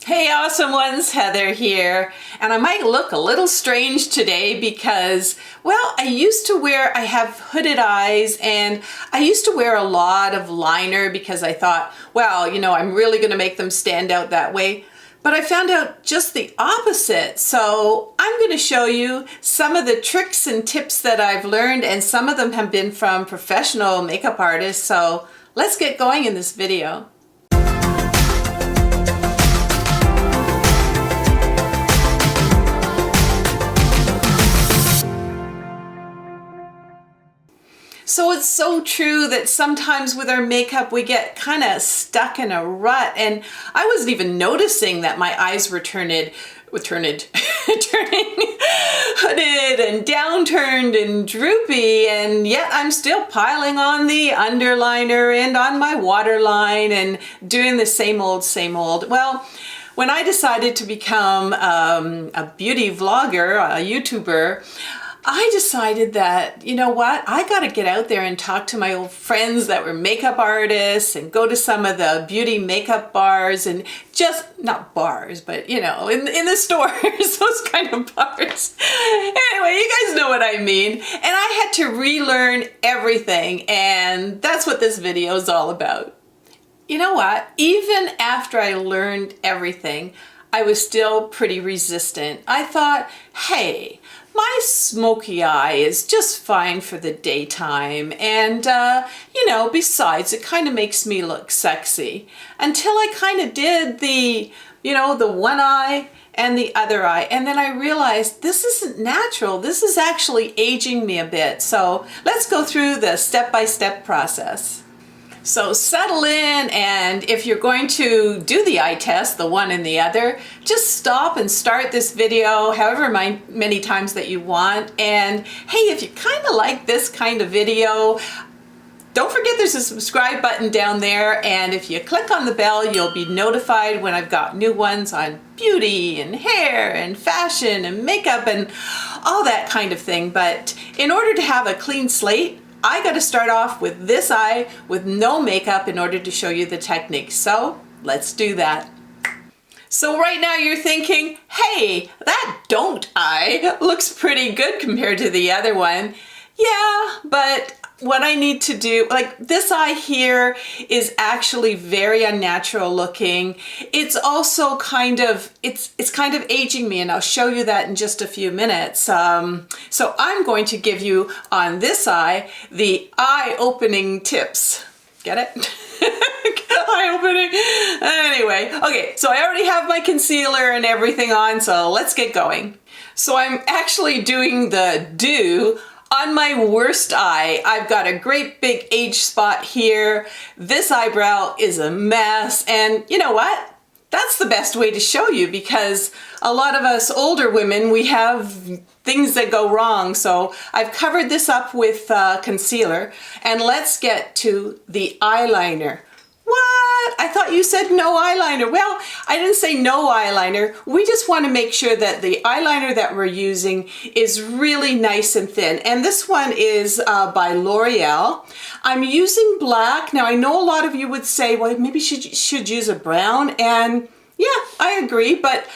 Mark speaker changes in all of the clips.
Speaker 1: Hey awesome ones, Heather here, and I might look a little strange today because, well, I have hooded eyes and I used to wear a lot of liner because I thought, well, I'm really going to make them stand out that way. But I found out just the opposite. So I'm going to show you some of the tricks and tips that I've learned, and some of them have been from professional makeup artists. So let's get going in this video. So it's so true that sometimes with our makeup we get kind of stuck in a rut, and I wasn't even noticing that my eyes were turning hooded and downturned and droopy, and yet I'm still piling on the underliner and on my waterline and doing the same old, same old. Well, when I decided to become a beauty vlogger, a YouTuber, I decided that, you know what, I got to get out there and talk to my old friends that were makeup artists and go to some of the beauty makeup bars, and just, not bars, but in the stores, those kind of bars. Anyway, you guys know what I mean. And I had to relearn everything, and that's what this video is all about. You know what, even after I learned everything, I was still pretty resistant. I thought, hey, my smoky eye is just fine for the daytime, and besides, it kind of makes me look sexy. Until I kind of did the one eye and the other eye, and then I realized this isn't natural. This is actually aging me a bit. So let's go through the step-by-step process. So settle in, and if you're going to do the eye test, the one and the other, just stop and start this video however many times that you want. And hey, if you kind of like this kind of video, don't forget there's a subscribe button down there, and if you click on the bell, you'll be notified when I've got new ones on beauty and hair and fashion and makeup and all that kind of thing. But in order to have a clean slate, I got to start off with this eye with no makeup in order to show you the technique. So let's do that. So right now you're thinking, hey, that don't eye looks pretty good compared to the other one. Yeah, but what I need to do, like this eye here is actually very unnatural looking. It's also kind of, it's kind of aging me, and I'll show you that in just a few minutes. So I'm going to give you on this eye, the eye-opening tips. Get it? Eye-opening. Anyway, okay, so I already have my concealer and everything on, so let's get going. So I'm actually doing the do on my worst eye. I've got a great big age spot here. This eyebrow is a mess, and you know what? That's the best way to show you, because a lot of us older women, we have things that go wrong. So I've covered this up with concealer, and let's get to the eyeliner. What? I thought you said no eyeliner. Well, I didn't say no eyeliner. We just want to make sure that the eyeliner that we're using is really nice and thin. And this one is by L'Oreal. I'm using black. Now, I know a lot of you would say, well, maybe you should use a brown. And yeah, I agree. But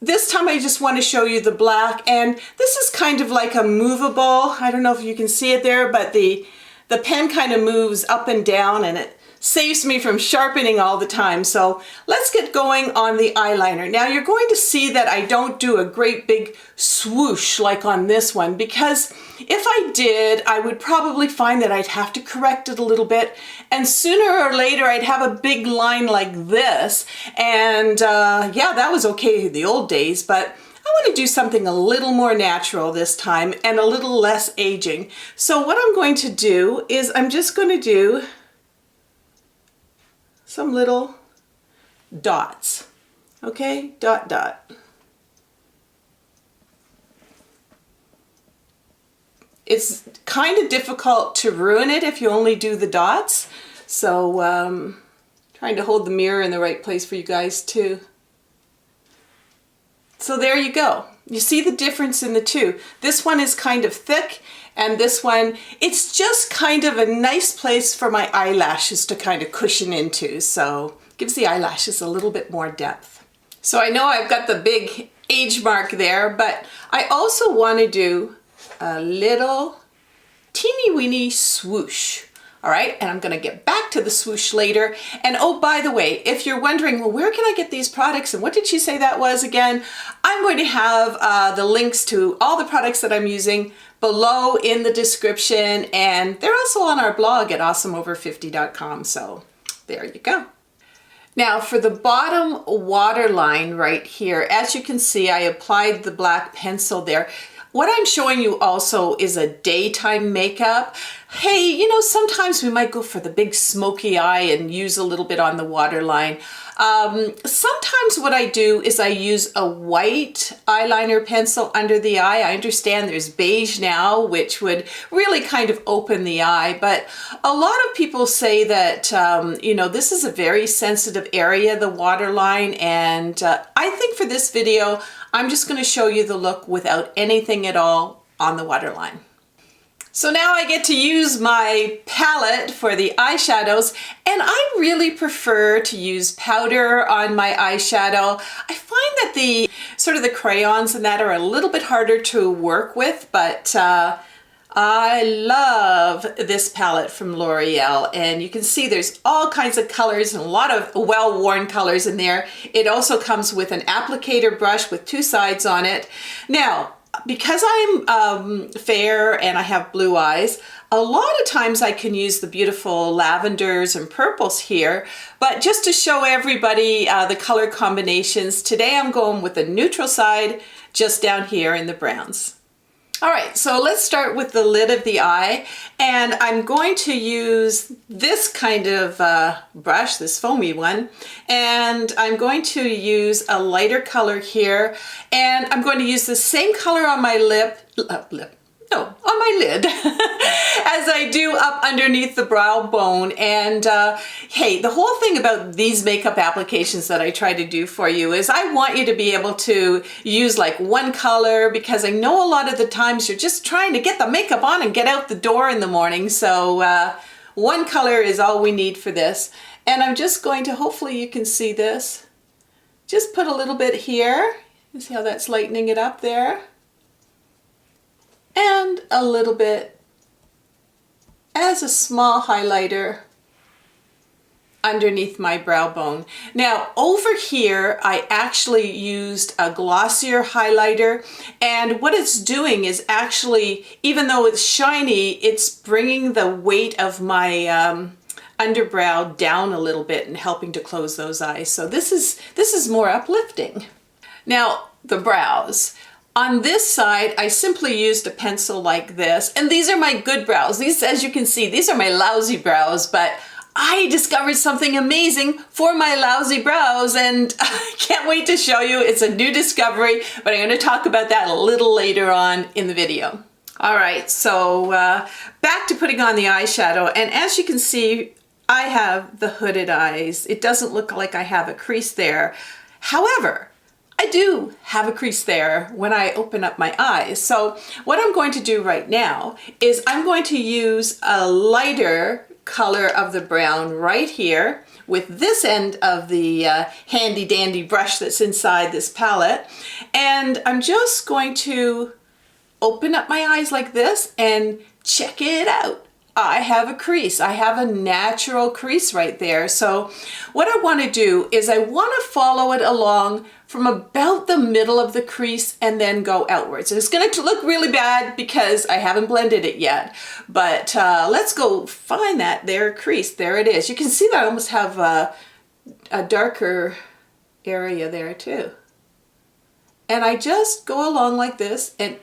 Speaker 1: this time I just want to show you the black. And this is kind of like a movable. I don't know if you can see it there, but the pen kind of moves up and down, and it saves me from sharpening all the time. So let's get going on the eyeliner. Now you're going to see that I don't do a great big swoosh like on this one, because if I did, I would probably find that I'd have to correct it a little bit, and sooner or later I'd have a big line like this. And yeah, that was okay in the old days, but I want to do something a little more natural this time and a little less aging. So what I'm going to do is I'm just going to do some little dots, okay? Dot, dot. It's kind of difficult to ruin it if you only do the dots. So trying to hold the mirror in the right place for you guys too. So there you go. You see the difference in the two. This one is kind of thick, and this one, it's just kind of a nice place for my eyelashes to kind of cushion into. So gives the eyelashes a little bit more depth. So I know I've got the big age mark there, but I also want to do a little teeny weeny swoosh. All right, and I'm gonna get back to the swoosh later. And oh, by the way, if you're wondering, well, where can I get these products and what did she say that was again? I'm going to have the links to all the products that I'm using below in the description, and they're also on our blog at awesomeover50.com, so there you go. Now for the bottom waterline right here, as you can see, I applied the black pencil there. What I'm showing you also is a daytime makeup. Hey, you know, sometimes we might go for the big smoky eye and use a little bit on the waterline. Sometimes what I do is I use a white eyeliner pencil under the eye. I understand there's beige now, which would really kind of open the eye, but a lot of people say that, you know, this is a very sensitive area, the waterline, and I think for this video, I'm just going to show you the look without anything at all on the waterline. So now I get to use my palette for the eyeshadows, and I really prefer to use powder on my eyeshadow. I find that the sort of the crayons and that are a little bit harder to work with, but I love this palette from L'Oreal, and you can see there's all kinds of colors and a lot of well-worn colors in there. It also comes with an applicator brush with two sides on it. Now, because I'm fair and I have blue eyes, a lot of times I can use the beautiful lavenders and purples here, but just to show everybody the color combinations, today I'm going with the neutral side just down here in the browns. All right, so let's start with the lid of the eye, and I'm going to use this kind of brush, this foamy one, and I'm going to use a lighter color here, and I'm going to use the same color on my on my lid as I do up underneath the brow bone. And hey, the whole thing about these makeup applications that I try to do for you is I want you to be able to use like one color, because I know a lot of the times you're just trying to get the makeup on and get out the door in the morning. So one color is all we need for this. And I'm just going to, hopefully you can see this, just put a little bit here. You see how that's lightening it up there? And a little bit as a small highlighter underneath my brow bone. Now over here I actually used a glossier highlighter, and what it's doing is actually, even though it's shiny, it's bringing the weight of my underbrow down a little bit and helping to close those eyes. So this is more uplifting. Now the brows. On this side, I simply used a pencil like this, and these are my good brows. These, as you can see, these are my lousy brows, but I discovered something amazing for my lousy brows, and I can't wait to show you. It's a new discovery, but I'm going to talk about that a little later on in the video. All right, so back to putting on the eyeshadow, and as you can see, I have the hooded eyes. It doesn't look like I have a crease there. However, I do have a crease there when I open up my eyes. So what I'm going to do right now is I'm going to use a lighter color of the brown right here with this end of the handy dandy brush that's inside this palette. And I'm just going to open up my eyes like this and check it out. I have a crease. I have a natural crease right there. So what I want to do is I want to follow it along from about the middle of the crease and then go outwards. And it's going to look really bad because I haven't blended it yet, but let's go find that there crease. There it is. You can see that I almost have a darker area there too. And I just go along like this and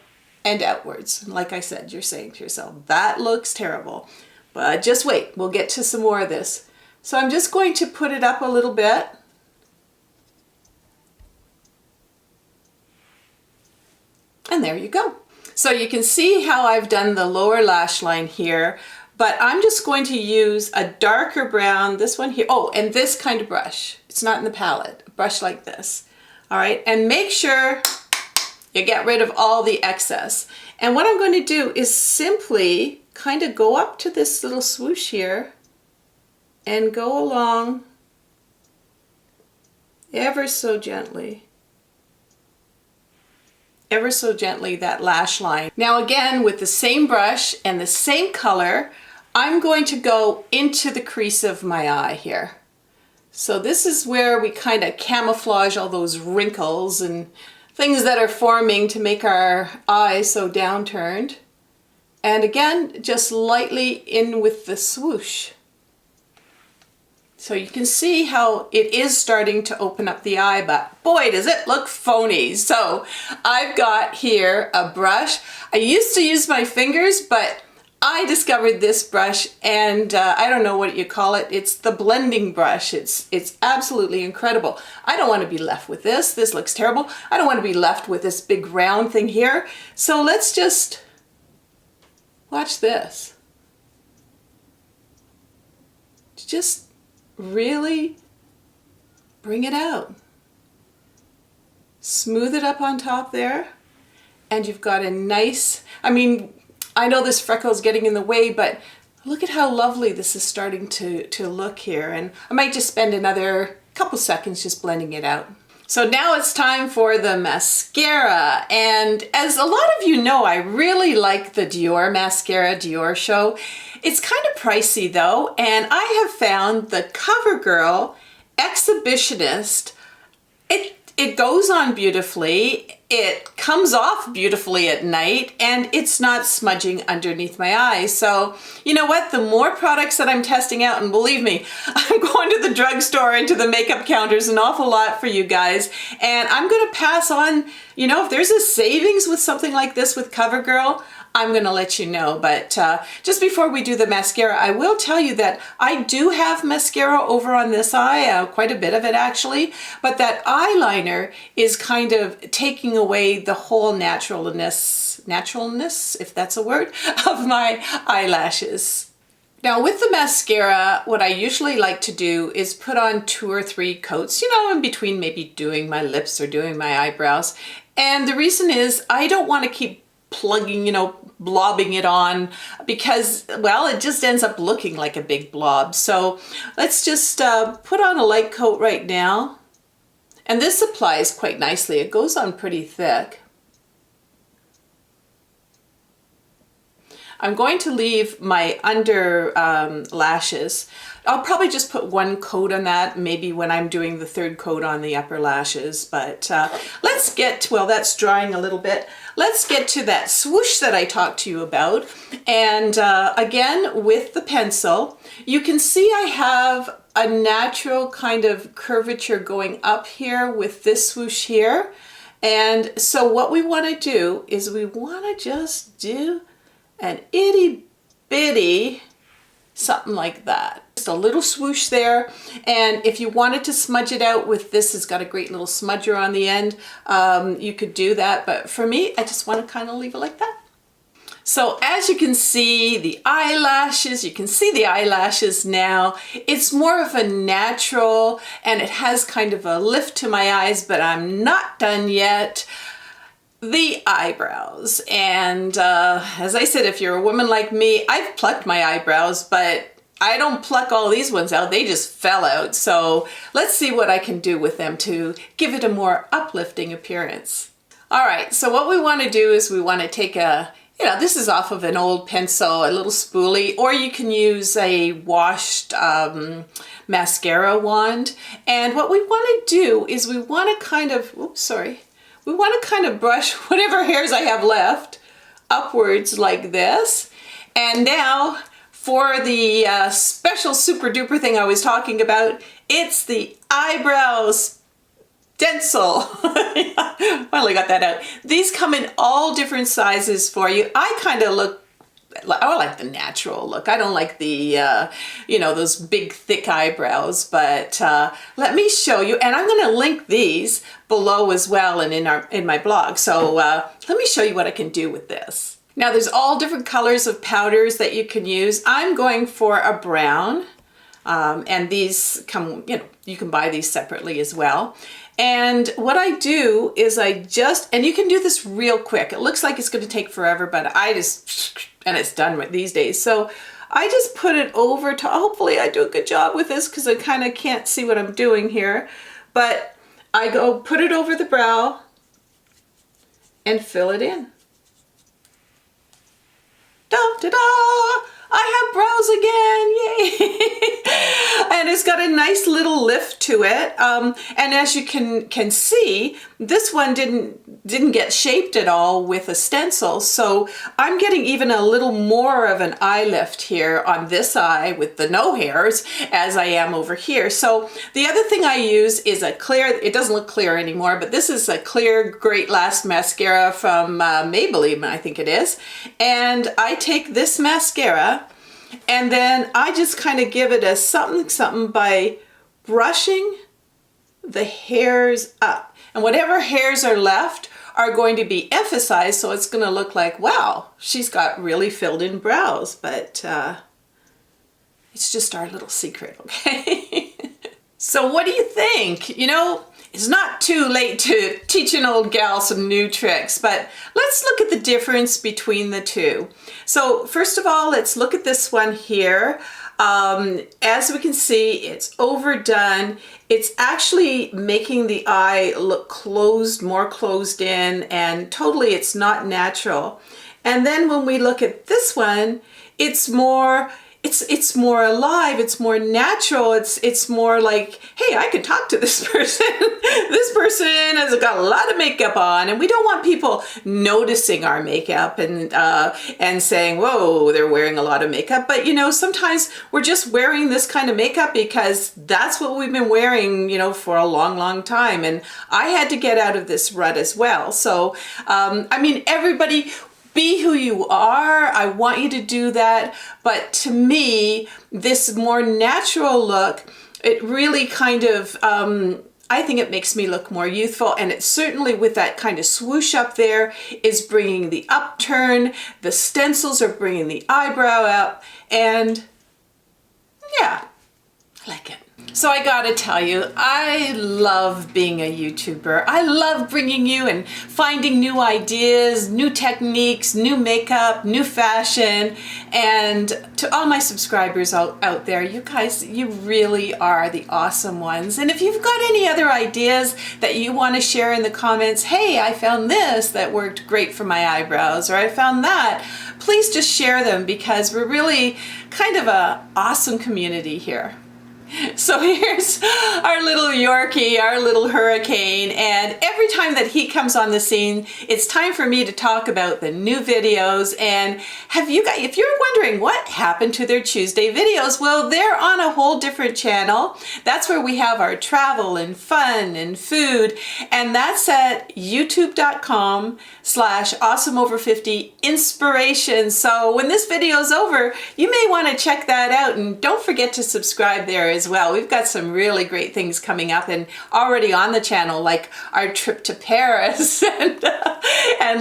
Speaker 1: outwards. And like I said, you're saying to yourself, that looks terrible, but just wait, we'll get to some more of this. So I'm just going to put it up a little bit. And there you go. So you can see how I've done the lower lash line here, but I'm just going to use a darker brown, this one here. Oh, and this kind of brush. It's not in the palette, a brush like this. All right, and make sure you get rid of all the excess. And what I'm going to do is simply kind of go up to this little swoosh here and go along ever so gently. Ever so gently, that lash line. Now again, with the same brush and the same color, I'm going to go into the crease of my eye here. So this is where we kind of camouflage all those wrinkles and things that are forming to make our eyes so downturned. And again, just lightly in with the swoosh. So you can see how it is starting to open up the eye, but boy, does it look phony. So I've got here a brush. I used to use my fingers, but I discovered this brush, and I don't know what you call it. It's the blending brush. It's absolutely incredible. I don't want to be left with this. This looks terrible. I don't want to be left with this big round thing here. So let's just watch this. Just really bring it out. Smooth it up on top there, and you've got a nice, I mean, I know this freckle is getting in the way, but look at how lovely this is starting to look here. And I might just spend another couple seconds just blending it out. So now it's time for the mascara. And as a lot of you know, I really like the Dior mascara, Dior Show. It's kind of pricey though, and I have found the CoverGirl Exhibitionist. It goes on beautifully, it comes off beautifully at night, and it's not smudging underneath my eyes. So you know what, the more products that I'm testing out, and believe me, I'm going to the drugstore and to the makeup counters an awful lot for you guys, and I'm gonna pass on, you know, if there's a savings with something like this with CoverGirl, I'm gonna let you know. But just before we do the mascara, I will tell you that I do have mascara over on this eye, quite a bit of it actually, but that eyeliner is kind of taking away the whole naturalness, if that's a word, of my eyelashes. Now with the mascara, what I usually like to do is put on 2 or 3 coats, you know, in between maybe doing my lips or doing my eyebrows. And the reason is I don't want to keep plugging, you know, blobbing it on, because, well, it just ends up looking like a big blob. So let's just put on a light coat right now. And this applies quite nicely. It goes on pretty thick. I'm going to leave my under lashes. I'll probably just put 1 coat on that, maybe when I'm doing the 3rd coat on the upper lashes. But let's get, well, that's drying a little bit. Let's get to that swoosh that I talked to you about. And again, with the pencil, you can see I have a natural kind of curvature going up here with this swoosh here. And so what we want to do is we want to just do an itty bitty something like that. Just a little swoosh there. And if you wanted to smudge it out with this, it's got a great little smudger on the end, you could do that. But for me, I just want to kind of leave it like that. So as you can see, the eyelashes, you can see the eyelashes now. It's more of a natural, and it has kind of a lift to my eyes, but I'm not done yet. The eyebrows, and as I said, if you're a woman like me, I've plucked my eyebrows, but I don't pluck all these ones out, they just fell out. So let's see what I can do with them to give it a more uplifting appearance. All right, so what we want to do is we want to take a, you know, this is off of an old pencil, a little spoolie, or you can use a washed mascara wand. And what we want to do is we want to kind of, oops, sorry. We want to kind of brush whatever hairs I have left upwards like this. And now for the special super duper thing I was talking about, it's the eyebrow stencil. Finally got that out. These come in all different sizes for you. I kind of look, I like the natural look. I don't like the, you know, those big thick eyebrows, but let me show you, and I'm going to link these below as well and in my blog. So let me show you what I can do with this. Now there's all different colors of powders that you can use. I'm going for a brown, and these come, you know, you can buy these separately as well. And what I do is I just, and you can do this real quick. It looks like it's going to take forever, but I just, and it's done with these days. So I just put it over to, hopefully I do a good job with this because I kind of can't see what I'm doing here. But I go put it over the brow and fill it in. Da-da-da! I have brows again, yay! And it's got a nice little lift to it. And as you can see, this one didn't get shaped at all with a stencil. So I'm getting even a little more of an eye lift here on this eye with the no hairs as I am over here. So the other thing I use is a clear, it doesn't look clear anymore, but this is a clear Great Last mascara from Maybelline, I think it is. And I take this mascara and then I just kind of give it a something by brushing the hairs up. And whatever hairs are left are going to be emphasized, so it's going to look like, wow, she's got really filled in brows. But it's just our little secret, okay? So what do you think? You know, it's not too late to teach an old gal some new tricks, but let's look at the difference between the two. So first of all, let's look at this one here. As we can see, it's overdone. It's actually making the eye look closed, more closed in, and totally it's not natural. And then when we look at this one, it's more alive, it's more natural, it's more like, hey, I can talk to this person. This person has got a lot of makeup on, and we don't want people noticing our makeup and saying, whoa, they're wearing a lot of makeup. But you know, sometimes we're just wearing this kind of makeup because that's what we've been wearing, you know, for a long time. And I had to get out of this rut as well. So I mean, everybody, be who you are. I want you to do that. But to me, this more natural look, it really kind of, I think it makes me look more youthful. And it certainly, with that kind of swoosh up there, is bringing the upturn. The stencils are bringing the eyebrow up. And yeah, I like it. So I gotta tell you, I love being a YouTuber. I love bringing you and finding new ideas, new techniques, new makeup, new fashion. And to all my subscribers out there, you guys, you really are the awesome ones. And if you've got any other ideas that you want to share in the comments, hey, I found this that worked great for my eyebrows, or I found that, please just share them, because we're really kind of an awesome community here. So here's our little Yorkie, our little hurricane, and every time that he comes on the scene, it's time for me to talk about the new videos. And have you guys, if you're wondering what happened to their Tuesday videos, well, they're on a whole different channel. That's where we have our travel and fun and food, and that's at youtube.com/awesomeover50inspiration. So when this video is over, you may want to check that out, and don't forget to subscribe there as well. We've got some really great things coming up and already on the channel, like our trip to Paris and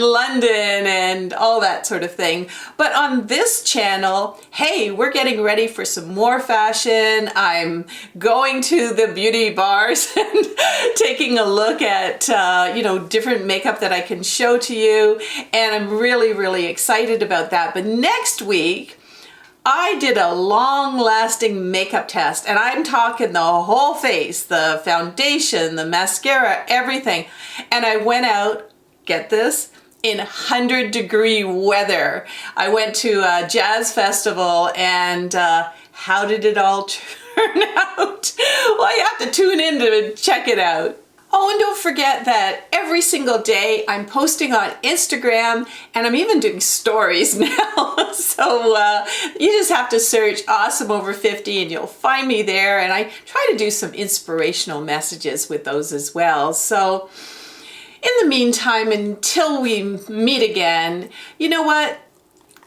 Speaker 1: London and all that sort of thing. But on this channel, hey, we're getting ready for some more fashion. I'm going to the beauty bars and taking a look at you know, different makeup that I can show to you, and I'm really excited about that. But next week I did a long-lasting makeup test, and I'm talking the whole face, the foundation, the mascara, everything. And I went out, get this, in 100-degree weather. I went to a jazz festival, and how did it all turn out? Well, you have to tune in to check it out. Oh, and don't forget that every single day I'm posting on Instagram, and I'm even doing stories now. So you just have to search Awesome Over 50 and you'll find me there. And I try to do some inspirational messages with those as well. So in the meantime, until we meet again, you know what?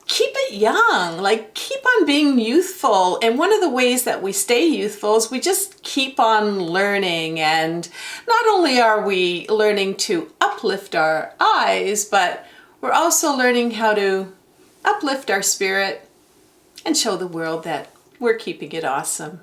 Speaker 1: Keep it young, like keep on being youthful. And one of the ways that we stay youthful is we just keep on learning. And not only are we learning to uplift our eyes, but we're also learning how to uplift our spirit and show the world that we're keeping it awesome.